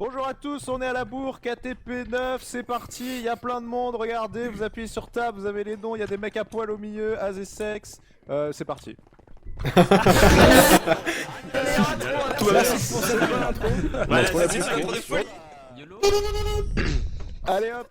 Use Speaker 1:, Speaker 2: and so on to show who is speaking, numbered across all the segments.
Speaker 1: Bonjour à tous, on est à la bourre, KTP 9, c'est parti, il y a plein de monde, regardez, vous appuyez sur tab, vous avez les noms, il y a des mecs à poil au milieu, Az et Sex, c'est parti.
Speaker 2: Merci pour cette bonne intro.
Speaker 3: Ouais, c'est l'intro de folie. YOLO.
Speaker 1: Allez hop.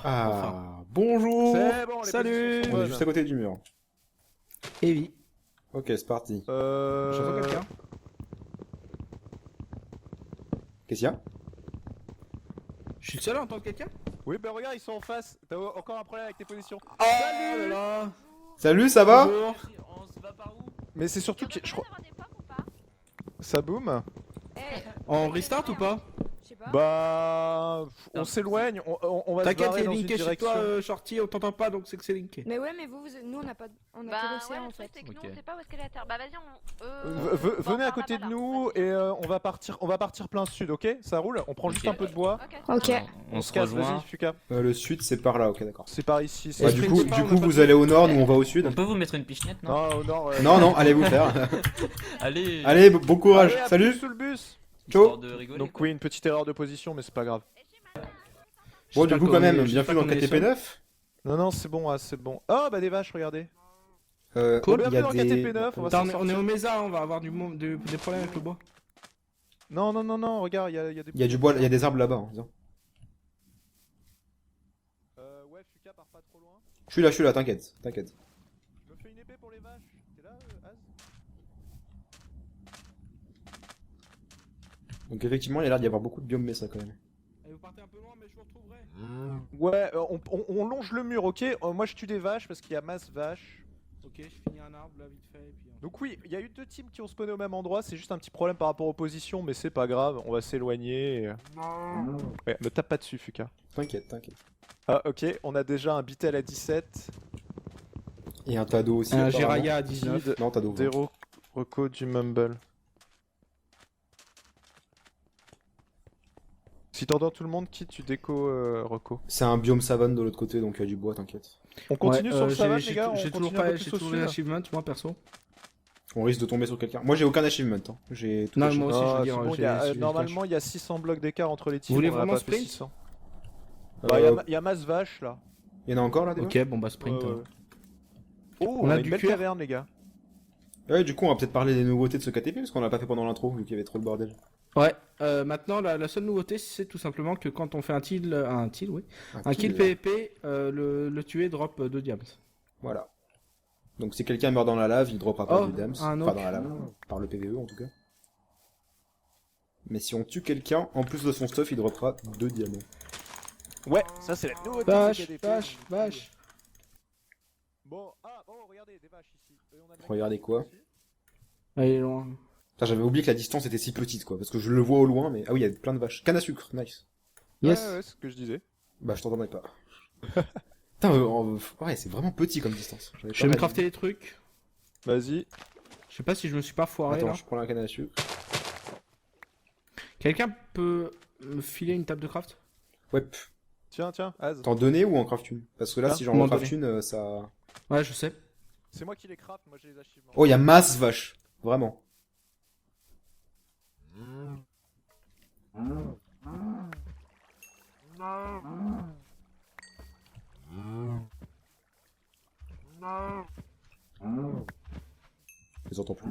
Speaker 2: Ah, bonjour.
Speaker 1: C'est bon, les
Speaker 2: Salut.
Speaker 1: positions sont
Speaker 2: On est
Speaker 1: bonnes.
Speaker 2: juste à côté du mur.
Speaker 4: Et oui.
Speaker 2: Ok, c'est parti.
Speaker 4: J'entends quelqu'un.
Speaker 2: Qu'est-ce qu'il y a?
Speaker 4: Je suis le seul à entendre quelqu'un.
Speaker 1: Oui bah regarde, ils sont en face, t'as encore un problème avec tes positions.
Speaker 4: Salut là.
Speaker 2: Salut, ça va?
Speaker 4: Bonjour.
Speaker 3: On se va par où?
Speaker 1: Mais c'est surtout que je crois... Ça boom.
Speaker 4: On restart ou pas?
Speaker 5: Je sais pas.
Speaker 1: Bah... On s'éloigne, on va se
Speaker 4: T'inquiète,
Speaker 1: barrer
Speaker 4: il est
Speaker 1: dans une
Speaker 4: linké chez
Speaker 1: direction.
Speaker 4: toi, Shorty, on t'entend pas donc c'est que c'est linké.
Speaker 5: Mais ouais, mais nous on n'a pas, on a que
Speaker 6: Bah ouais,
Speaker 5: l'océan
Speaker 6: le
Speaker 5: en
Speaker 6: truc
Speaker 5: fait.
Speaker 6: c'est que nous
Speaker 3: Ok.
Speaker 6: on sait pas où est-ce qu'elle est la terre. Bah vas-y
Speaker 1: Venez à côté de nous et on va partir plein sud, ok? Ça roule? On prend juste
Speaker 3: Ok.
Speaker 1: un peu de bois.
Speaker 5: Ok.
Speaker 3: On se
Speaker 1: casse,
Speaker 3: rejoint.
Speaker 1: vas-y Fuka.
Speaker 2: Le sud, c'est par là, ok, d'accord.
Speaker 1: C'est par ici, c'est...
Speaker 2: Bah,
Speaker 4: Et
Speaker 2: du
Speaker 4: je
Speaker 2: coup,
Speaker 4: sprinte pas, on a pas
Speaker 2: vous
Speaker 4: de-
Speaker 2: allez au nord, nous on va au
Speaker 3: On
Speaker 2: sud.
Speaker 3: peut vous mettre une pichenette, non?
Speaker 1: Non, au nord...
Speaker 2: Non, allez vous faire.
Speaker 3: Allez.
Speaker 2: Allez, bon courage.
Speaker 1: Allez, à
Speaker 2: Salut.
Speaker 1: plus sous le bus.
Speaker 2: Ciao.
Speaker 3: Histoire de rigoler.
Speaker 1: Donc
Speaker 3: quoi.
Speaker 1: oui, une petite erreur de position, mais c'est pas grave.
Speaker 2: Bon, du
Speaker 4: J'espère
Speaker 2: coup,
Speaker 4: qu'on
Speaker 2: quand même,
Speaker 4: est-
Speaker 2: bienvenue
Speaker 4: j'espère
Speaker 2: dans
Speaker 4: qu'on est
Speaker 2: KTP
Speaker 4: seul.
Speaker 2: 9.
Speaker 1: Non, non, c'est bon, c'est bon. Oh, bah des vaches, regardez.
Speaker 2: Cool, il y
Speaker 1: Bienvenue
Speaker 2: a
Speaker 1: dans
Speaker 2: des...
Speaker 1: KTP 9, on va
Speaker 4: Attends,
Speaker 1: s'en
Speaker 4: on est
Speaker 1: sortir.
Speaker 4: au Mesa, on va avoir des problèmes avec le bois.
Speaker 1: Non, non, non, non, regarde, il y a des...
Speaker 2: Il y a du bois, il y a des arbres là-bas. Hein, disons.
Speaker 1: Ouais, Fuka, part pas trop loin.
Speaker 2: Je suis là, t'inquiète.
Speaker 1: Je me fais une épée pour les vaches. T'es là, Az?
Speaker 2: Donc effectivement, il y a l'air d'y avoir beaucoup de biomes Mesa quand même.
Speaker 4: Et vous partez un peu loin, mais je vous retrouverai.
Speaker 1: Ouais, on longe le mur, ok? Moi, je tue des vaches parce qu'il y a masse vaches.
Speaker 4: Ok, je finis un arbre là vite fait. Et puis
Speaker 1: Donc oui, il y a eu deux teams qui ont spawné au même endroit, c'est juste un petit problème par rapport aux positions, mais c'est pas grave, on va s'éloigner. Ouais, me tape pas dessus, Fuka.
Speaker 2: T'inquiète.
Speaker 1: Ah, ok, on a déjà un Bitel à 17,
Speaker 2: Et un Tado aussi.
Speaker 4: un
Speaker 2: apparemment.
Speaker 4: Jiraya à 19.
Speaker 1: Sid,
Speaker 2: Non, Tado.
Speaker 1: 0, Reco du Mumble. Si t'entends tout le monde, qui tu déco Reco?
Speaker 2: C'est un biome savane de l'autre côté, donc il y a du bois, t'inquiète.
Speaker 1: On continue sur le savane,
Speaker 4: j'ai
Speaker 1: les gars, on
Speaker 4: j'ai toujours
Speaker 1: continue un peu
Speaker 4: pas,
Speaker 1: plus
Speaker 4: j'ai
Speaker 1: au
Speaker 4: toujours
Speaker 1: sud.
Speaker 4: les achievements, moi perso.
Speaker 2: On risque de tomber sur quelqu'un. Moi j'ai aucun achievement, hein. J'ai tout
Speaker 4: Non,
Speaker 2: achevé.
Speaker 4: moi aussi, je veux
Speaker 1: Ah,
Speaker 4: dire,
Speaker 1: c'est bon,
Speaker 4: j'ai
Speaker 1: il y a,
Speaker 4: les
Speaker 1: normalement il y a 600 blocs d'écart entre les teams,
Speaker 4: voulez
Speaker 1: on en a
Speaker 4: vraiment
Speaker 1: pas fait
Speaker 4: sprint
Speaker 1: 600. Bah,
Speaker 2: Euh,
Speaker 1: il y a masse vache là.
Speaker 2: Il y en a encore là déjà?
Speaker 4: Ok, bon bah sprint.
Speaker 1: Ouais, ouais. Oh,
Speaker 4: On
Speaker 1: on
Speaker 4: a
Speaker 1: a une
Speaker 4: du
Speaker 1: belle
Speaker 4: cuir.
Speaker 1: caverne, les gars.
Speaker 2: Ouais, du coup on va peut-être parler des nouveautés de ce KTP, parce qu'on l'a pas fait pendant l'intro, vu qu'il y avait trop de bordel.
Speaker 4: Ouais, maintenant la seule nouveauté c'est tout simplement que quand on fait un kill PvP, le tuer drop 2 diams.
Speaker 2: Voilà. Donc si quelqu'un meurt dans la lave, il droppera pas
Speaker 4: Oh,
Speaker 2: du dams.
Speaker 4: un
Speaker 2: Pas
Speaker 4: oak.
Speaker 2: dans la lave, par le PvE en tout cas. Mais si on tue quelqu'un, en plus de son stuff, il droppera 2 diamants.
Speaker 1: Ouais, ça c'est la nouveauté.
Speaker 4: Vache,
Speaker 1: KDP.
Speaker 4: vache, vache.
Speaker 1: Bon, regardez, des vaches ici. On a le mec
Speaker 2: Regardez
Speaker 1: qui est
Speaker 2: quoi.
Speaker 1: ici.
Speaker 4: Ah, il est loin.
Speaker 2: Putain, j'avais oublié que la distance était si petite quoi, parce que je le vois au loin, mais... Ah oui, il y a plein de vaches. Canne à sucre, nice.
Speaker 4: Yes.
Speaker 1: Ouais, c'est ce que je disais.
Speaker 2: Bah je t'entendais pas. Putain, ouais, c'est vraiment petit comme distance. J'avais
Speaker 4: Je
Speaker 2: pas
Speaker 4: vais me
Speaker 2: mal-
Speaker 4: crafter les trucs.
Speaker 1: Vas-y.
Speaker 4: Je sais pas si je me suis pas foiré
Speaker 2: Attends,
Speaker 4: là.
Speaker 2: je prends la canne à sucre.
Speaker 4: Quelqu'un peut me filer une table de craft?
Speaker 2: Ouais,
Speaker 1: Tiens, Az.
Speaker 2: t'en donner ou en craft une? Parce que là,
Speaker 1: Ah,
Speaker 2: si j'en
Speaker 4: m'en
Speaker 2: craft
Speaker 4: donner.
Speaker 2: une, ça...
Speaker 4: Ouais, je sais.
Speaker 1: C'est moi qui les craft, moi j'ai les achievements.
Speaker 2: Oh, il y a masse vache. Vraiment. Je les entends plus.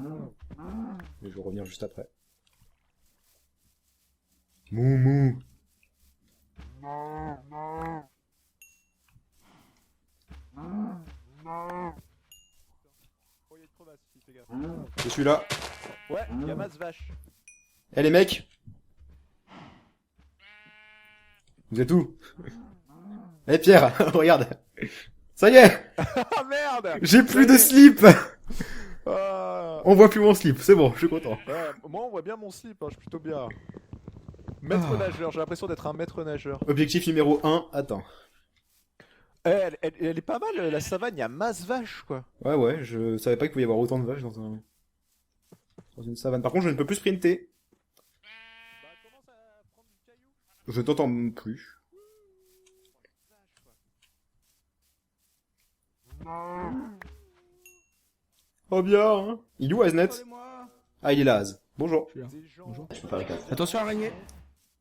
Speaker 2: Mais je vais revenir juste après. Mou.
Speaker 1: Oh, il y a une crevasse ici, fais gaffe.
Speaker 2: Je suis là.
Speaker 1: Ouais, il y a masse vache.
Speaker 2: Eh les mecs, Vous êtes où? Eh Pierre, regarde. Ça y est,
Speaker 1: Ah merde.
Speaker 2: j'ai plus de slip.
Speaker 1: Ah.
Speaker 2: On voit plus mon slip, c'est bon, je suis content.
Speaker 1: Ouais, moi on voit bien mon slip, hein, je suis plutôt bien. Maître
Speaker 2: Ah.
Speaker 1: nageur, j'ai l'impression d'être un maître nageur.
Speaker 2: Objectif numéro 1, attends.
Speaker 1: Elle est pas mal, la savane, il y a masse vache quoi.
Speaker 2: Ouais, je savais pas qu'il pouvait y avoir autant de vaches dans une savane. Par contre, je ne peux plus sprinter.
Speaker 1: Bah commence à prendre du caillou.
Speaker 2: Je t'entends plus. Oh bien, hein. Il est où Aznet?
Speaker 4: Attendez-moi.
Speaker 2: Ah, il est là, Az. Bonjour.
Speaker 4: Je suis là.
Speaker 1: Des gens...
Speaker 4: Bonjour.
Speaker 2: Je peux faire les quatre.
Speaker 4: Attention araignée.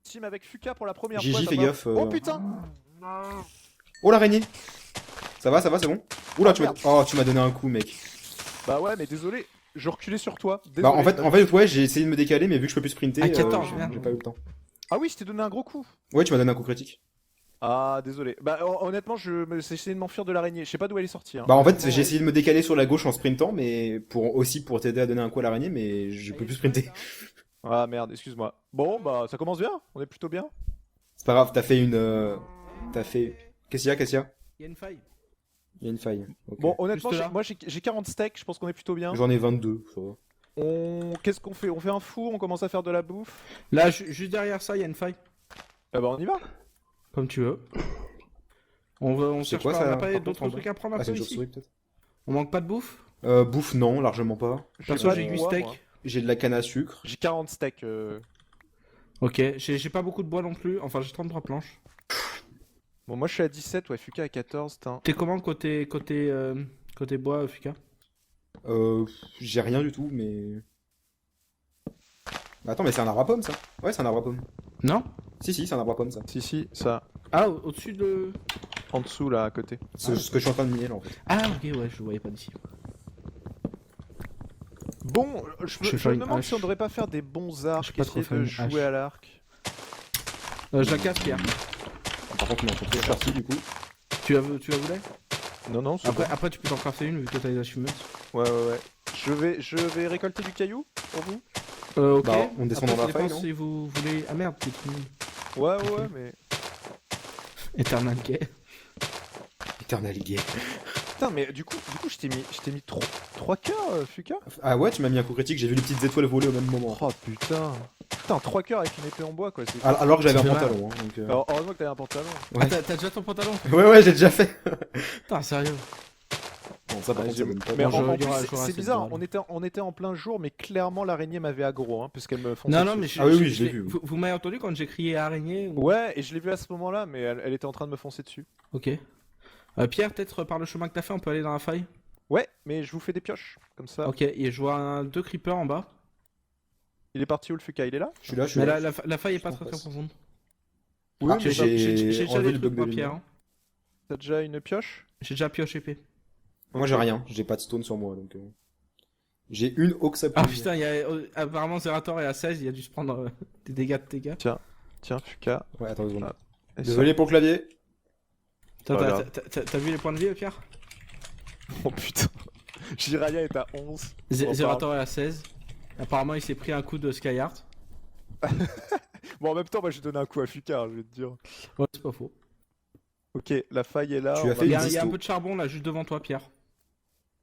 Speaker 1: Team avec Fuka pour la première
Speaker 2: Gigi,
Speaker 1: fois. ça
Speaker 2: fais
Speaker 1: va.
Speaker 2: gaffe,
Speaker 1: Oh putain.
Speaker 2: Oh l'araignée. Ça va, c'est bon? Oula,
Speaker 1: Ah,
Speaker 2: tu m'as...
Speaker 1: merde.
Speaker 2: Oh, tu m'as donné un coup, mec.
Speaker 1: Bah ouais, mais désolé, je reculais sur toi.
Speaker 2: Bah
Speaker 1: Désolé.
Speaker 2: en fait, ouais, j'ai essayé de me décaler, mais vu que je peux plus sprinter,
Speaker 4: Ah, 14, merde.
Speaker 2: j'ai pas eu le temps.
Speaker 1: Ah oui, je t'ai donné un gros coup.
Speaker 2: Ouais, tu m'as donné un coup critique.
Speaker 1: Ah désolé. Bah honnêtement, j'ai essayé de m'enfuir de l'araignée. Je sais pas d'où elle est sortie. Hein.
Speaker 2: Bah en fait, j'ai essayé de me décaler sur la gauche en sprintant, mais pour t'aider à donner un coup à l'araignée, mais je peux plus sprinter.
Speaker 1: Ah merde, excuse-moi. Bon bah ça commence bien, on est plutôt bien.
Speaker 2: C'est pas grave, t'as fait une... T'as fait... Qu'est-ce qu'il y a?
Speaker 4: Il y a une faille.
Speaker 2: Il y a une faille. Ok.
Speaker 1: Bon honnêtement,
Speaker 4: Juste là.
Speaker 1: moi j'ai 40 steaks, je pense qu'on est plutôt bien.
Speaker 2: J'en ai 22, ça va.
Speaker 1: Qu'est-ce qu'on fait? On fait un four, on commence à faire de la bouffe.
Speaker 4: Là, juste derrière ça, il y a une faille.
Speaker 1: Ah bah on y va.
Speaker 4: Comme tu veux. On
Speaker 2: C'est
Speaker 4: cherche
Speaker 2: quoi,
Speaker 4: pas,
Speaker 2: ça,
Speaker 4: on a
Speaker 2: par
Speaker 4: pas
Speaker 2: contre,
Speaker 4: d'autres
Speaker 2: en bas
Speaker 4: trucs à prendre un
Speaker 2: Ah, c'est
Speaker 4: peu
Speaker 2: une
Speaker 4: ici.
Speaker 2: chauve-souris peut-être.
Speaker 4: On manque pas de bouffe.
Speaker 2: Bouffe, non, largement pas.
Speaker 4: Perso,
Speaker 1: pas
Speaker 4: j'ai
Speaker 1: de
Speaker 4: 8
Speaker 1: bois,
Speaker 4: steaks.
Speaker 1: moi.
Speaker 2: J'ai de la canne à sucre.
Speaker 1: J'ai 40 steaks.
Speaker 4: Ok, j'ai pas beaucoup de bois non plus. Enfin, j'ai 33 planches.
Speaker 1: Bon moi je suis à 17, ouais, Fuka à 14, tain.
Speaker 4: T'es comment côté bois, Fuka?
Speaker 2: J'ai rien du tout, mais... Bah, attends, mais c'est un arbre à pomme, ça? Ouais, c'est un arbre à pomme.
Speaker 4: Non?
Speaker 2: Si, c'est un arbre à pomme, ça.
Speaker 1: Si, ça.
Speaker 4: Ah, au-dessus de...
Speaker 1: En dessous là, à côté.
Speaker 2: C'est ce que je suis en train de miner, là, en fait.
Speaker 4: Ah, ok, ouais, je le voyais pas d'ici.
Speaker 1: Bon,
Speaker 4: Je vais
Speaker 1: je
Speaker 4: faire
Speaker 1: me
Speaker 4: une
Speaker 1: demande
Speaker 4: hache.
Speaker 1: si on devrait pas faire des bons
Speaker 4: Je
Speaker 1: arcs,
Speaker 4: sais pas trop
Speaker 1: essayer
Speaker 4: faire
Speaker 1: de
Speaker 4: une
Speaker 1: jouer
Speaker 4: hache.
Speaker 1: à l'arc.
Speaker 4: Je la casse, Pierre.
Speaker 2: Par contre, non, je suis parti, du coup.
Speaker 4: Tu la voulais?
Speaker 1: Non, c'est
Speaker 4: Après, tu peux t'en crafter une vu que t'as les achievements.
Speaker 1: bon. Ouais. Je vais récolter du caillou pour vous.
Speaker 4: Ok.
Speaker 2: Bah, on descend
Speaker 4: Après,
Speaker 2: dans la
Speaker 4: ça dépend
Speaker 2: faille, non
Speaker 4: si vous voulez... Ah merde, t'es tout...
Speaker 1: Ouais, mais...
Speaker 4: Eternal Gay.
Speaker 2: Eternal gay.
Speaker 1: Putain, mais du coup je t'ai mis 3 cœurs, Fuka.
Speaker 2: Ah ouais, tu m'as mis un coup critique, j'ai vu les petites étoiles voler au même moment.
Speaker 1: Oh putain. Putain, 3 cœurs avec une épée en bois, quoi. C'est...
Speaker 2: Alors que j'avais un
Speaker 4: C'est
Speaker 2: pantalon, hein, donc...
Speaker 1: Alors, heureusement que t'avais un pantalon.
Speaker 2: Ouais.
Speaker 4: Ah, t'as déjà ton pantalon?
Speaker 2: Ouais, j'ai déjà fait.
Speaker 4: Putain, sérieux.
Speaker 2: Bon, ça, par contre, ça donne pas
Speaker 1: Mais
Speaker 2: grand-
Speaker 1: en
Speaker 4: j'aurais-
Speaker 1: plus,
Speaker 4: j'aurais
Speaker 1: c'est
Speaker 4: assez de
Speaker 1: bizarre,
Speaker 4: bois,
Speaker 1: on était en plein jour, mais clairement l'araignée m'avait aggro, hein, puisqu'elle me fonçait
Speaker 4: Non,
Speaker 1: dessus.
Speaker 4: mais
Speaker 2: Ah oui, je l'ai vu.
Speaker 4: Vous m'avez entendu quand j'ai crié araignée ou...
Speaker 1: Ouais, et je l'ai vu à ce moment-là, mais elle était en train de me foncer dessus.
Speaker 4: Ok. Pierre, peut-être par le chemin que t'as fait, on peut aller dans la faille?
Speaker 1: Ouais, mais je vous fais des pioches, comme ça.
Speaker 4: Ok, et je vois deux creepers en bas.
Speaker 1: Il est parti où le Fuka? Il est là?
Speaker 2: Je suis là, je suis
Speaker 4: Mais
Speaker 2: là.
Speaker 4: la faille est pas
Speaker 2: Je
Speaker 4: très
Speaker 2: m'en passe.
Speaker 4: profonde.
Speaker 1: Oui,
Speaker 2: Ah,
Speaker 1: mais
Speaker 2: j'ai
Speaker 4: déjà
Speaker 2: enlevé
Speaker 4: des
Speaker 2: le
Speaker 4: trucs,
Speaker 2: bloc de
Speaker 4: moi,
Speaker 2: lumière.
Speaker 4: Pierre. Hein.
Speaker 1: t'as déjà une pioche?
Speaker 4: J'ai déjà pioche épée.
Speaker 2: Moi, j'ai rien, j'ai pas de stone sur moi, donc... J'ai une oxapine.
Speaker 4: Ah putain, apparemment Zerator est à 16, il a dû se prendre des dégâts de dégâts.
Speaker 1: Tiens, Fuka.
Speaker 2: Ouais, attends 2 secondes.
Speaker 1: Et
Speaker 2: Désolé pour le clavier.
Speaker 1: Voilà.
Speaker 4: T'as vu les points de vie, Pierre?
Speaker 1: ça- Oh putain. Jiraya est à 11.
Speaker 4: Zerator est à 16. Apparemment, il s'est pris un coup de Skyheart.
Speaker 1: Bon, en même temps, moi j'ai donné un coup à Fuka, je vais te dire.
Speaker 4: Ouais, c'est pas faux.
Speaker 1: Ok, la faille est là.
Speaker 2: Tu
Speaker 1: on
Speaker 2: as
Speaker 1: va-
Speaker 2: fait
Speaker 4: Il y
Speaker 2: une
Speaker 4: a un
Speaker 2: disto.
Speaker 4: peu de charbon là, juste devant toi, Pierre.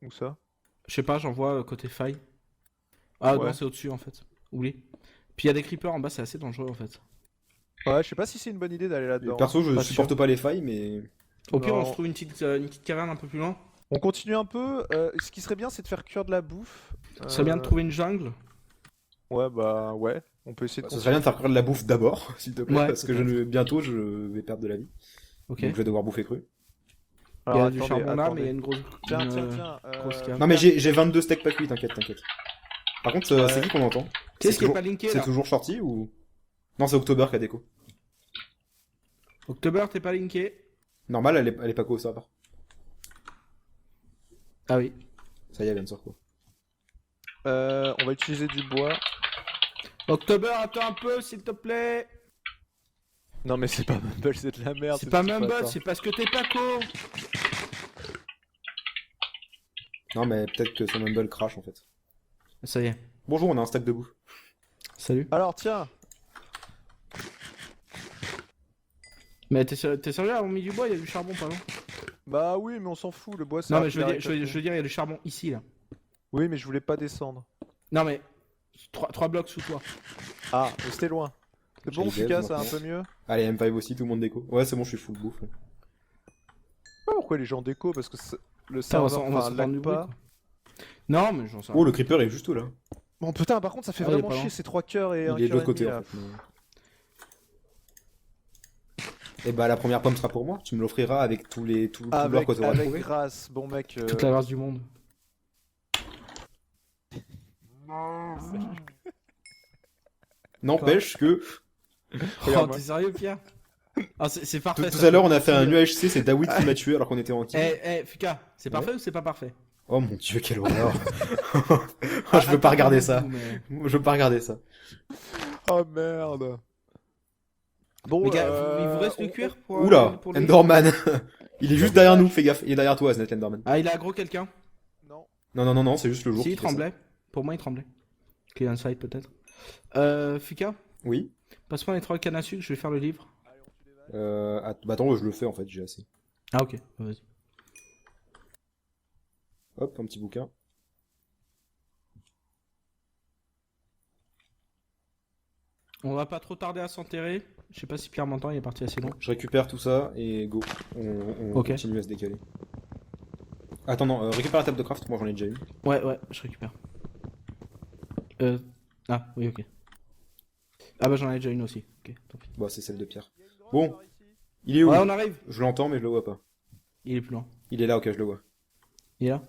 Speaker 1: Où ça?
Speaker 4: Je sais pas, j'en vois côté faille. Ah
Speaker 1: Ouais.
Speaker 4: non, c'est au-dessus en fait. Oublie. Puis il y a des creepers en bas, c'est assez dangereux en fait.
Speaker 1: Ouais, je sais pas si c'est une bonne idée d'aller là-dedans.
Speaker 2: Perso, je
Speaker 1: Pas
Speaker 2: supporte pas les failles, mais...
Speaker 4: Au pire, on
Speaker 1: Non.
Speaker 4: se trouve une petite caverne un peu plus loin.
Speaker 1: On continue un peu. Ce qui serait bien, c'est de faire cuire de la bouffe.
Speaker 4: Ce serait bien de trouver une jungle.
Speaker 1: Ouais, bah ouais. On peut essayer de.
Speaker 2: Ça serait bien de faire cuire de la bouffe d'abord, s'il te plaît,
Speaker 4: Ouais,
Speaker 2: parce que bientôt, je vais perdre de la vie.
Speaker 4: Ok.
Speaker 2: Donc je vais devoir bouffer cru.
Speaker 4: Il y
Speaker 1: Alors,
Speaker 4: a du
Speaker 1: attendez,
Speaker 4: charbon là,
Speaker 1: attendez.
Speaker 4: mais il y a une grosse.
Speaker 1: Tiens,
Speaker 4: une,
Speaker 1: tiens.
Speaker 4: grosse cave.
Speaker 2: Non mais j'ai 22 steaks pas cuits, t'inquiète. Par contre,
Speaker 1: Ouais.
Speaker 2: c'est qui qu'on entend?
Speaker 4: Qu'est-ce
Speaker 2: C'est
Speaker 4: qui est
Speaker 2: toujours-
Speaker 4: pas linké
Speaker 2: C'est
Speaker 4: là?
Speaker 2: toujours sorti ou... Non, c'est October qui a déco.
Speaker 4: October, t'es pas linké?
Speaker 2: Normal, elle est pas co, ça part.
Speaker 4: Ah oui.
Speaker 2: Ça y est, elle vient de sortir.
Speaker 1: On va utiliser du bois.
Speaker 4: October, attends un peu s'il te plaît.
Speaker 1: Non, mais c'est pas Mumble, c'est de la merde.
Speaker 4: C'est pas
Speaker 1: ce que tu
Speaker 4: Mumble,
Speaker 1: fais,
Speaker 4: c'est parce que t'es pas co.
Speaker 2: Non mais peut-être que son Mumble crash en fait.
Speaker 4: Ça y est.
Speaker 2: Bonjour, on a un stack de bouffe.
Speaker 4: Salut.
Speaker 1: Alors, tiens.
Speaker 4: Mais t'es sérieux, là, au milieu du bois, il y a du charbon pas loin.
Speaker 1: Bah oui, mais on s'en fout, le bois c'est
Speaker 4: Non, mais je veux dire, il y a du charbon ici, là.
Speaker 1: Oui, mais je voulais pas descendre.
Speaker 4: Non, mais 3 blocs sous toi.
Speaker 1: Ah, mais c'était loin. C'est bon,
Speaker 2: J'ai
Speaker 1: Fika,
Speaker 2: dev,
Speaker 1: ça un
Speaker 2: maintenant.
Speaker 1: peu mieux?
Speaker 2: Allez, M5 aussi, tout le monde déco. Ouais, c'est bon, je suis full bouffe. Là.
Speaker 1: Pourquoi les gens déco? Parce que le
Speaker 4: Putain, on va
Speaker 1: serveur
Speaker 4: s'en
Speaker 1: enfin,
Speaker 4: prendre
Speaker 1: lag
Speaker 4: du bruit,
Speaker 1: pas.
Speaker 4: quoi. Non, mais j'en sais
Speaker 2: Oh,
Speaker 4: rien.
Speaker 2: le creeper est juste là.
Speaker 1: Bon putain, par contre ça fait
Speaker 4: Ah, il est
Speaker 1: vraiment
Speaker 4: pas
Speaker 1: chier
Speaker 4: loin.
Speaker 1: ces 3 cœurs et un
Speaker 2: Il est de
Speaker 1: cœur
Speaker 2: l'autre
Speaker 1: et
Speaker 2: côté
Speaker 1: demi,
Speaker 2: en
Speaker 1: là.
Speaker 2: fait. Et bah, la première pomme sera pour moi. Tu me l'offriras avec tout l'or
Speaker 1: Avec,
Speaker 2: que tu auras
Speaker 1: avec
Speaker 2: trouvé.
Speaker 1: grâce, bon mec.
Speaker 4: Toute la grâce du monde.
Speaker 2: N'empêche que
Speaker 4: Oh,
Speaker 1: Regarde-moi.
Speaker 4: t'es sérieux, Pierre? Ah, c'est parfait.
Speaker 2: tout
Speaker 4: ça.
Speaker 2: à l'heure, on a fait un UHC, c'est David qui m'a tué alors qu'on était en team.
Speaker 4: Fika, c'est parfait ou c'est pas parfait?
Speaker 2: Oh mon dieu, quelle horreur. Je veux pas regarder ça. Je veux pas regarder ça.
Speaker 1: Oh merde. Bon,
Speaker 4: Les gars, il vous reste le cuir pour.
Speaker 2: Oula,
Speaker 4: pour les-
Speaker 2: Enderman. Il est juste derrière nous, fais gaffe. Il est derrière toi, Aznet, Enderman.
Speaker 4: Ah, il a aggro quelqu'un?
Speaker 1: Non.
Speaker 2: Non, c'est juste le jour.
Speaker 4: Si,
Speaker 2: qui
Speaker 4: il
Speaker 2: fait ça.
Speaker 4: tremblait. Pour moi, il tremblait. Clean side peut-être. Fika,
Speaker 2: Oui.
Speaker 4: passe-moi les 3 cannes à sucre, je vais faire le livre.
Speaker 2: Bah attends, je le fais en fait, j'ai assez.
Speaker 4: Ah, ok, vas-y.
Speaker 2: Hop, un petit bouquin.
Speaker 4: On va pas trop tarder à s'enterrer. Je sais pas si Pierre m'entend, il est parti assez long.
Speaker 2: Je récupère tout ça et go. On
Speaker 4: Ok.
Speaker 2: continue à se décaler. Attends, non, récupère la table de craft, moi j'en ai déjà une.
Speaker 4: Ouais, je récupère. Ah, oui, ok. Ah bah j'en ai déjà une aussi. Ok, tant pis.
Speaker 2: Bah, c'est celle de Pierre. Bon, il est où?
Speaker 4: Ouais, on arrive.
Speaker 2: Je l'entends, mais je le vois pas.
Speaker 4: Il est plus loin.
Speaker 2: Il est là, ok, je le vois.
Speaker 4: Il est là?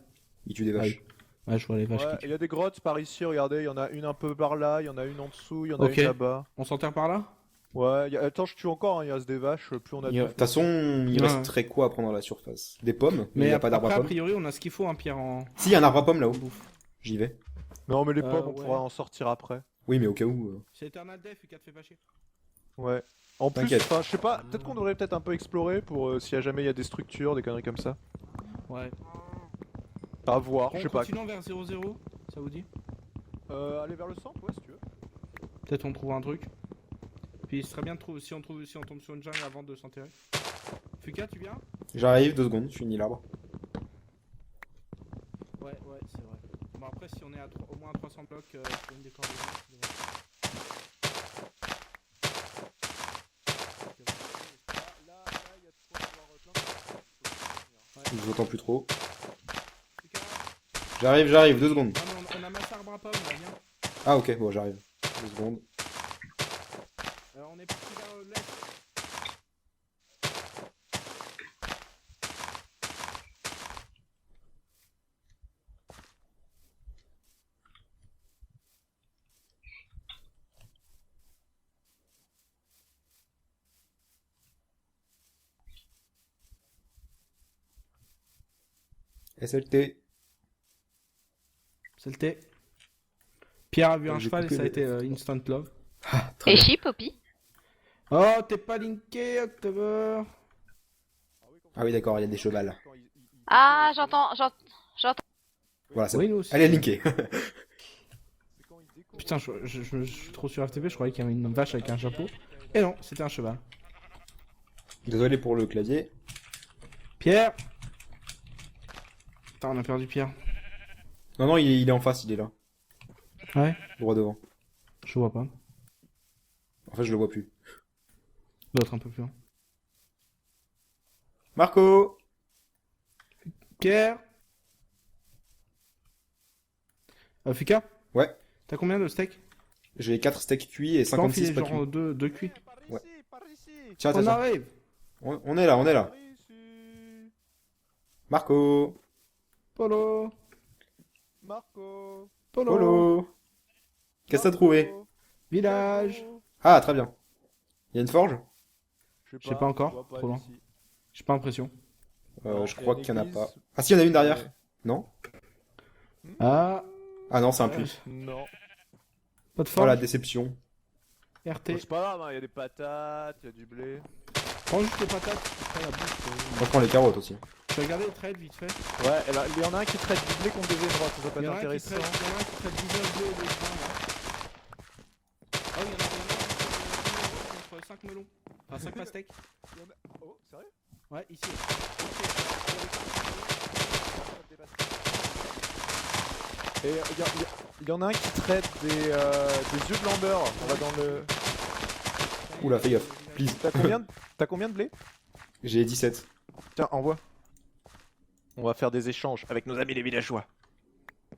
Speaker 2: Il tue des vaches.
Speaker 4: Ouais, je vois les vaches
Speaker 1: Ouais,
Speaker 4: qui
Speaker 1: il y a des grottes par ici, regardez, il y en a une un peu par là, il y en a une en dessous, il y en a
Speaker 4: Ok.
Speaker 1: une là-bas.
Speaker 4: On s'enterre par là?
Speaker 1: Ouais, attends, je tue encore, hein, il reste des vaches, plus on a
Speaker 2: De
Speaker 1: de...
Speaker 2: toute façon, il
Speaker 4: Ouais.
Speaker 2: resterait quoi à prendre à la surface? Des pommes, mais il n'y a pas d'arbre
Speaker 4: après,
Speaker 2: à
Speaker 4: a
Speaker 2: pommes.
Speaker 4: priori, on a ce qu'il faut, hein, Pierre, en
Speaker 2: Si, il y a un arbre à pommes là-haut.
Speaker 4: bouffe.
Speaker 2: J'y vais.
Speaker 1: Non, mais les pommes, on
Speaker 4: ouais.
Speaker 1: pourra en sortir après.
Speaker 2: Oui, mais au cas où.
Speaker 4: C'est Eternal Death, Fika, te fais pas chier.
Speaker 1: Ouais. En plus,
Speaker 2: T'inquiète.
Speaker 1: enfin, je sais pas, peut-être qu'on devrait peut-être un peu explorer pour s'il y a jamais il y a des structures, des conneries comme ça.
Speaker 4: Ouais.
Speaker 1: À voir, je sais pas.
Speaker 4: Continuons vers 0-0, ça vous dit?
Speaker 1: Aller vers le centre, ouais, si tu veux.
Speaker 4: Peut-être on trouve un truc. Puis ce serait bien de trouver si on tombe sur une jungle avant de s'enterrer. Fuka, tu viens?
Speaker 2: J'arrive, 2 secondes, je finis l'arbre.
Speaker 4: Ouais, c'est vrai. Bon, après, si on est à au moins à 300 blocs sur une des coordonnées, c'est vrai.
Speaker 1: Là, il y a de quoi avoir plein de...
Speaker 2: Je vous entends plus trop.
Speaker 4: Fuka?
Speaker 2: J'arrive, 2 secondes.
Speaker 4: Non, mais on a masse arbre à pomme, là, viens.
Speaker 2: Ah, ok, bon, j'arrive. 2 secondes.
Speaker 4: On est parti vers l'est.
Speaker 2: SLT.
Speaker 4: C'est le thé. Pierre a vu un
Speaker 2: J'ai
Speaker 4: cheval et
Speaker 2: coupé
Speaker 4: ça a
Speaker 2: les-
Speaker 4: été instant love.
Speaker 2: Très
Speaker 6: Et
Speaker 2: bien.
Speaker 6: chi, Poppy?
Speaker 4: Oh, t'es pas linké, October.
Speaker 2: Ah oui, d'accord, il y a des chevals.
Speaker 6: Ah, j'entends.
Speaker 2: Voilà, c'est
Speaker 4: Oui,
Speaker 2: bon.
Speaker 4: nous aussi.
Speaker 2: Allez, linké.
Speaker 4: Putain, je suis trop sur FTP, je croyais qu'il y avait une vache avec un chapeau. Et non, c'était un cheval.
Speaker 2: Désolé pour le clavier.
Speaker 4: Pierre. Putain, on a perdu Pierre.
Speaker 2: Non, il est en face, il est là.
Speaker 4: Ouais,
Speaker 2: Droit devant.
Speaker 4: je vois pas.
Speaker 2: En fait, je le vois plus.
Speaker 4: L'autre un peu plus loin.
Speaker 2: Marco!
Speaker 4: Pierre. Fuka,
Speaker 2: Ouais,
Speaker 4: t'as combien de steaks?
Speaker 2: j'ai 4 steaks cuits et
Speaker 4: Tu peux en
Speaker 2: 56
Speaker 4: filer
Speaker 2: pas
Speaker 4: genre
Speaker 2: cuits.
Speaker 4: deux cuits.
Speaker 2: Ouais.
Speaker 1: Par ici.
Speaker 2: Tiens,
Speaker 4: On
Speaker 2: tiens.
Speaker 4: arrive.
Speaker 2: On est là, on est là.
Speaker 1: Par ici.
Speaker 2: Marco!
Speaker 4: Polo.
Speaker 1: Marco.
Speaker 4: Polo.
Speaker 2: Polo! Qu'est-ce que t'as trouvé?
Speaker 4: Village.
Speaker 2: Ah, très bien. Il y a une forge?
Speaker 4: Je sais pas encore,
Speaker 1: je vois pas
Speaker 4: trop loin.
Speaker 1: d'ici.
Speaker 4: J'ai pas l'impression.
Speaker 1: Non,
Speaker 2: Je
Speaker 1: il y a
Speaker 2: crois
Speaker 1: une
Speaker 2: qu'il y en a
Speaker 1: église.
Speaker 2: pas. Ah si, il y en a une derrière.
Speaker 1: Ouais.
Speaker 2: Non?
Speaker 4: Ah,
Speaker 2: Ah non, c'est un puits.
Speaker 1: Non.
Speaker 4: pas de
Speaker 2: Oh
Speaker 4: forme.
Speaker 2: la déception.
Speaker 4: RT.
Speaker 1: C'est pas grave, hein, il y a des patates, il y a du blé.
Speaker 4: Prends juste les patates. Après la bouffe.
Speaker 2: On prend les carottes aussi.
Speaker 4: Je vais regarder les trades vite fait.
Speaker 1: Ouais, et ben, il y en a un qui traite du blé contre des émeraudes, ça peut
Speaker 4: Il y
Speaker 1: être
Speaker 4: en a un qui
Speaker 1: intéressant.
Speaker 4: traite, il y en a un qui traite du blé et des vins là. Ah oui, il y en a un contre 5 melons. Un 5 pastèques.
Speaker 1: Oh, sérieux?
Speaker 4: Ouais, ici.
Speaker 1: Et il y en a un qui traite des yeux de Lander. On va dans le.
Speaker 2: Oula, fais gaffe, please.
Speaker 1: T'as combien de blé?
Speaker 2: J'ai 17.
Speaker 1: Tiens, envoie. On va faire des échanges avec nos amis les villageois.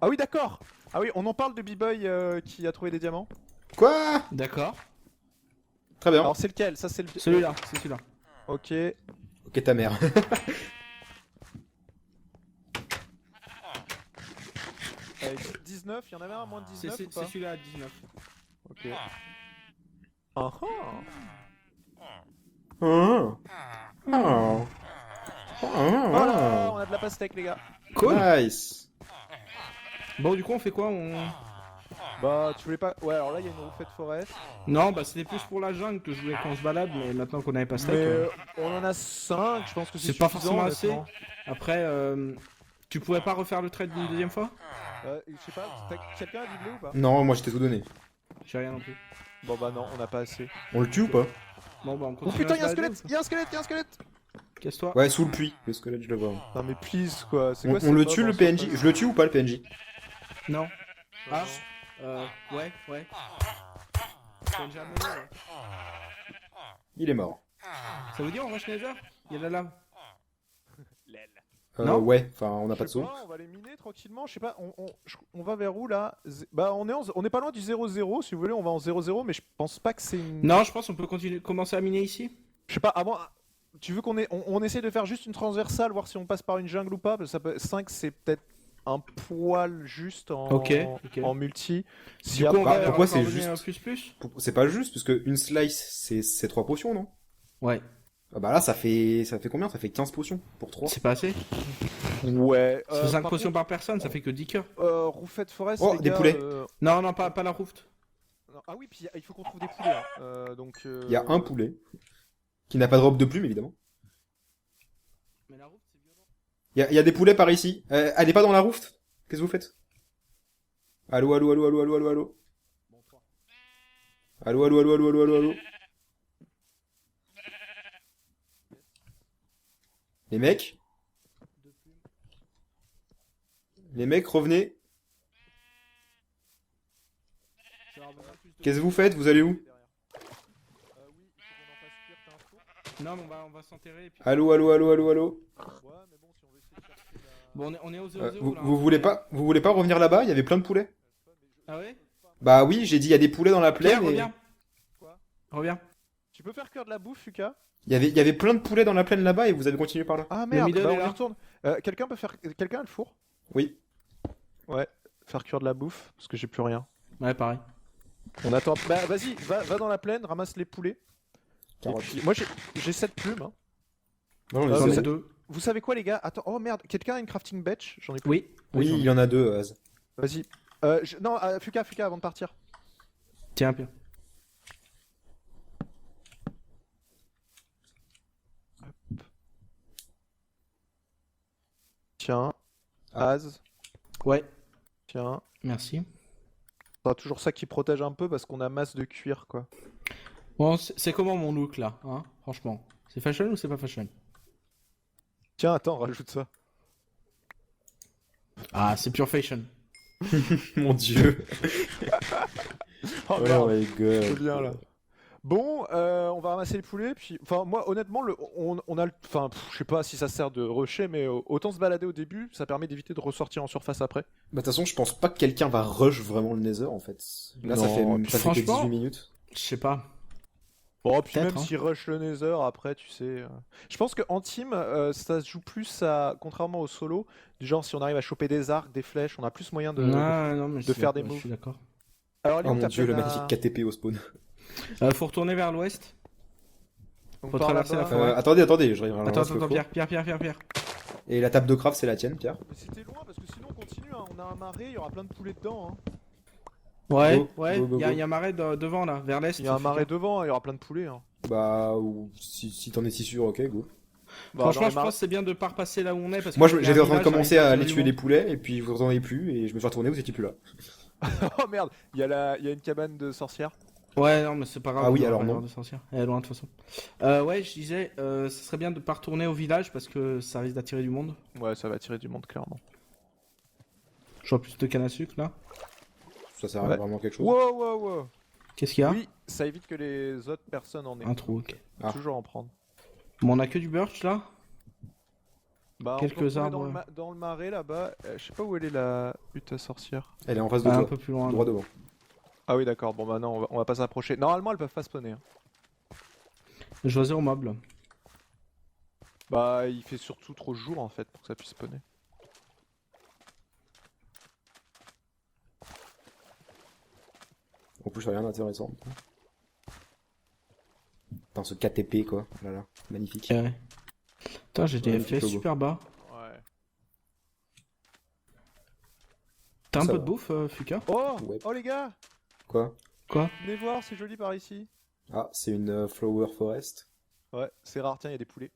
Speaker 1: Ah oui, d'accord. Ah oui, on en parle de B-Boy qui a trouvé des diamants.
Speaker 2: Quoi?
Speaker 4: D'accord.
Speaker 2: Très bien.
Speaker 1: Alors c'est lequel? Ça c'est le.
Speaker 4: Celui-là, c'est celui-là.
Speaker 1: Ok.
Speaker 2: Ok, ta mère.
Speaker 1: Avec 19, il y en avait un à moins de 19 ou
Speaker 4: C'est
Speaker 1: pas?
Speaker 4: celui-là à 19.
Speaker 1: Ok. Ah ah.
Speaker 2: Oh. Oh.
Speaker 1: Voilà, on a de la pastèque les gars.
Speaker 4: Cool.
Speaker 2: Nice.
Speaker 4: Bon, du coup, on fait quoi? On...
Speaker 1: Bah tu voulais pas... Ouais alors là il y a une roufette forest.
Speaker 4: Non, bah c'était plus pour la jungle que je voulais qu'on se balade, mais maintenant qu'on avait pastèque...
Speaker 1: Mais on en a 5, je pense que c'est
Speaker 4: C'est pas
Speaker 1: suffisant,
Speaker 4: forcément assez.
Speaker 1: honnêtement.
Speaker 4: Après, tu pourrais pas refaire le trade une deuxième fois?
Speaker 1: Je sais pas, quelqu'un a du blé ou pas?
Speaker 2: Non, moi j'étais tout donné.
Speaker 4: J'ai rien non plus.
Speaker 1: Bon bah non, on n'a pas assez.
Speaker 2: On le tue ou pas?
Speaker 4: Bon, bah on
Speaker 1: Oh
Speaker 4: continue.
Speaker 1: putain,
Speaker 4: à
Speaker 1: y'a un
Speaker 4: se balader,
Speaker 1: squelette! Y'a un squelette! Y'a un squelette!
Speaker 4: ou- Casse-toi.
Speaker 2: Ouais, sous le puits. Le squelette, je le vois.
Speaker 1: Non mais please quoi, c'est
Speaker 2: On,
Speaker 1: quoi
Speaker 2: on le tue le PNJ. Je le tue ou pas le PNJ?
Speaker 4: Non. Ah ouais. PNJ amené, ouais.
Speaker 2: Il est mort.
Speaker 4: Ça vous dit on rush Nether? Il y a de la lave. Non.
Speaker 2: Ouais, enfin on n'a pas de saut.
Speaker 1: On va les miner tranquillement, je sais pas, on va vers où là? Bah on est pas loin du 0-0, si vous voulez on va en 0-0 mais je pense pas que c'est une...
Speaker 4: Non, je pense qu'on peut commencer à miner ici.
Speaker 1: Je sais pas, avant... Tu veux on essaie de faire juste une transversale, voir si on passe par une jungle ou pas, parce que ça peut... 5 c'est peut-être un poil juste en,
Speaker 4: Ok.
Speaker 1: en multi. Si
Speaker 4: Du coup, on
Speaker 2: bah,
Speaker 4: va
Speaker 2: pourquoi c'est
Speaker 4: encore donner
Speaker 2: juste
Speaker 4: un plus?
Speaker 2: C'est pas juste, parce que une slice c'est 3 potions, non?
Speaker 4: Ouais.
Speaker 2: Ah bah là ça fait combien? Ça fait 15 potions pour 3.
Speaker 4: C'est pas assez?
Speaker 1: Ouais.
Speaker 4: Ça fait 5
Speaker 1: par
Speaker 4: potions
Speaker 1: contre,
Speaker 4: par personne, ça fait que 10 cœurs.
Speaker 1: Roufette Forest,
Speaker 2: Oh,
Speaker 1: les
Speaker 2: des
Speaker 1: gars,
Speaker 2: poulets.
Speaker 4: Non, pas la Rouft.
Speaker 1: non, ah oui, puis il faut qu'on trouve des poulets. Hein. Donc.
Speaker 2: Il y a un poulet qui n'a pas de robe de plume évidemment.
Speaker 4: Mais la Rouft, c'est violent.
Speaker 2: Il y a des poulets par ici. Allez pas dans la rouft. Qu'est-ce que vous faites? Allô. Allô. Les mecs, revenez. Qu'est-ce que vous faites? Vous allez où?
Speaker 1: Oui, il faut qu'on en fasse cuire, t'as un four?
Speaker 4: Non, mais on va s'enterrer. Et puis...
Speaker 2: Allô.
Speaker 1: Ouais, mais bon, si on veut essayer de chercher la...
Speaker 4: Bon, on est au 0-0
Speaker 2: Vous,
Speaker 4: là.
Speaker 2: vous voulez pas revenir là-bas? Il y avait plein de poulets.
Speaker 4: Ah ouais?
Speaker 2: Bah oui, j'ai dit il y a des poulets dans la
Speaker 4: Pierre,
Speaker 2: plaine.
Speaker 4: reviens.
Speaker 1: Quoi?
Speaker 4: Reviens.
Speaker 1: Tu peux faire cuire de la bouffe, Fuka?
Speaker 2: Il y avait plein de poulets dans la plaine là-bas et vous avez continué par là.
Speaker 1: Ah merde,
Speaker 4: middle
Speaker 1: bah,
Speaker 4: est
Speaker 1: on y
Speaker 4: là.
Speaker 1: retourne. Quelqu'un a le four?
Speaker 2: Oui.
Speaker 1: Ouais, faire cuire de la bouffe, parce que j'ai plus rien.
Speaker 4: Ouais, pareil.
Speaker 1: On attend. Bah vas-y, va dans la plaine, ramasse les poulets. Et
Speaker 2: Carotte.
Speaker 1: puis, moi j'ai 7 plumes. Hein.
Speaker 2: Non,
Speaker 1: Ah,
Speaker 4: J'en
Speaker 1: mais
Speaker 4: ai
Speaker 1: ça-
Speaker 4: 2.
Speaker 1: Vous savez quoi les gars? Attends, oh merde, quelqu'un a une crafting bench? J'en ai plus.
Speaker 4: Oui.
Speaker 2: oui,
Speaker 4: j'en ai.
Speaker 2: il y en a 2, Az.
Speaker 1: Vas-y. Non, Fuka, avant de partir.
Speaker 4: Tiens, Pierre.
Speaker 1: Tiens.
Speaker 2: Ah.
Speaker 1: Az.
Speaker 4: Ouais.
Speaker 1: Tiens.
Speaker 4: Merci.
Speaker 1: T'as toujours ça qui protège un peu parce qu'on a masse de cuir quoi.
Speaker 4: Bon, c'est comment mon look là, hein? Franchement. C'est fashion ou c'est pas fashion?
Speaker 1: Tiens, attends, rajoute ça.
Speaker 4: Ah, c'est pure fashion.
Speaker 2: Mon dieu.
Speaker 1: Oh,
Speaker 2: Oh
Speaker 1: merde,
Speaker 2: my god.
Speaker 1: c'est bien là. Bon, on va ramasser les poulets, puis... Enfin, moi, honnêtement, on a le... Enfin, je sais pas si ça sert de rusher, mais autant se balader au début, ça permet d'éviter de ressortir en surface après.
Speaker 2: Bah de toute façon, je pense pas que quelqu'un va rush vraiment le Nether en fait. Là, ça
Speaker 1: Non,
Speaker 2: fait que
Speaker 4: franchement-
Speaker 2: 18 minutes.
Speaker 4: Je sais pas.
Speaker 1: Bon, puis
Speaker 4: Peut-être,
Speaker 1: même
Speaker 4: hein.
Speaker 1: s'il rush le Nether, après, tu sais... Je pense qu'en team, ça se joue plus à... Contrairement au solo, du genre, si on arrive à choper des arcs, des flèches, on a plus moyen de...
Speaker 4: Non, mais je
Speaker 1: de
Speaker 4: suis
Speaker 1: faire des
Speaker 4: d'accord,
Speaker 1: moves.
Speaker 4: Je suis d'accord.
Speaker 1: Alors,
Speaker 2: Oh
Speaker 1: Léon,
Speaker 2: mon
Speaker 1: t'as
Speaker 2: dieu, le
Speaker 1: peine à-
Speaker 2: magnifique KTP au spawn.
Speaker 4: Faut retourner vers l'ouest.
Speaker 1: On
Speaker 4: faut
Speaker 1: part
Speaker 4: traverser
Speaker 1: là-bas.
Speaker 4: la forêt.
Speaker 2: Attendez, je regarde.
Speaker 4: Attends, Pierre.
Speaker 2: Et la table de craft, c'est la tienne, Pierre.
Speaker 1: Mais c'était loin, parce que sinon, on continue, hein. On a un marais, il y aura plein de poulets dedans, hein.
Speaker 4: Ouais,
Speaker 2: Go,
Speaker 4: ouais,
Speaker 2: go, go,
Speaker 4: il y a
Speaker 2: go.
Speaker 4: un marais devant là, vers l'est.
Speaker 1: Il y a un marais devant, il y aura plein de poulets, hein.
Speaker 2: Bah, ou si t'en es si sûr, ok, go.
Speaker 1: Bah,
Speaker 4: Franchement,
Speaker 1: dans les
Speaker 4: je pense que c'est bien de pas repasser là où on est. Parce
Speaker 2: Moi,
Speaker 4: que
Speaker 2: j'étais en train de
Speaker 4: village,
Speaker 2: commencer à
Speaker 4: j'arrive
Speaker 2: aller tuer les
Speaker 4: absolument.
Speaker 2: poulets, et puis vous en avez plus, et je me suis retourné, vous étiez plus là.
Speaker 1: Oh merde, il y a une cabane de sorcières.
Speaker 4: Ouais, non, mais c'est pas grave.
Speaker 2: Ah oui,
Speaker 4: on va
Speaker 2: alors
Speaker 4: pas y
Speaker 2: non.
Speaker 4: avoir de sorcière. Elle est loin de toute façon. Ouais, je disais, ça serait bien de pas retourner au village parce que ça risque d'attirer du monde.
Speaker 1: Ouais, ça va attirer du monde, clairement.
Speaker 4: Je vois plus de canne à sucre là.
Speaker 2: Ça sert à
Speaker 1: Ouais.
Speaker 2: vraiment quelque chose.
Speaker 1: Wow, wow, wow.
Speaker 4: Qu'est-ce qu'il y a?
Speaker 1: Oui, ça évite que les autres personnes en aient.
Speaker 4: Un trou, ok.
Speaker 2: Ah.
Speaker 1: Toujours en prendre.
Speaker 4: Bon, on a que du birch là.
Speaker 1: Bah,
Speaker 4: Quelques
Speaker 1: on peut retrouver
Speaker 4: arbres,
Speaker 1: dans, dans le marais là-bas. Je sais pas où elle est la hutte à sorcière.
Speaker 2: Elle est en face de
Speaker 4: Ah, un
Speaker 2: toi.
Speaker 4: peu plus loin.
Speaker 2: Droit devant.
Speaker 1: Ah oui, d'accord. Bon, bah non, on va pas s'approcher. Normalement, elles peuvent pas spawner. Hein.
Speaker 4: Je vois zéro mob là.
Speaker 1: Bah, il fait surtout trop jour en fait pour que ça puisse spawner.
Speaker 2: En plus, rien d'intéressant. Putain, ce KTP quoi. Oh là là, magnifique.
Speaker 4: Ouais. Putain, j'ai des
Speaker 2: Magnifique
Speaker 4: FPS
Speaker 2: logo.
Speaker 4: super bas.
Speaker 1: Ouais.
Speaker 4: T'as un
Speaker 2: Ça
Speaker 4: peu
Speaker 2: va.
Speaker 4: de bouffe, Fuka?
Speaker 1: Oh,
Speaker 2: Ouais.
Speaker 1: oh les gars,
Speaker 2: Quoi?
Speaker 4: Quoi?
Speaker 1: venez voir, c'est joli par ici.
Speaker 2: Ah, c'est une Flower Forest.
Speaker 1: Ouais, c'est rare. Tiens, il y a des poulets.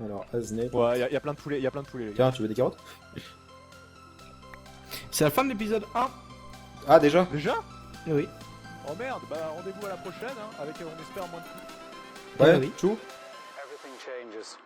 Speaker 2: Alors, Aznep.
Speaker 1: Ouais, il y a plein de poulets. Il y a plein de poulets. Les gars.
Speaker 2: Tiens, tu veux des carottes?
Speaker 4: C'est la fin de l'épisode 1.
Speaker 2: Ah, déjà?
Speaker 1: Déjà?
Speaker 4: Eh oui.
Speaker 1: Oh merde. Bah, rendez-vous à la prochaine, hein, avec on espère moins de coups.
Speaker 2: Ouais,
Speaker 4: oui.
Speaker 2: chou?
Speaker 7: Everything changes.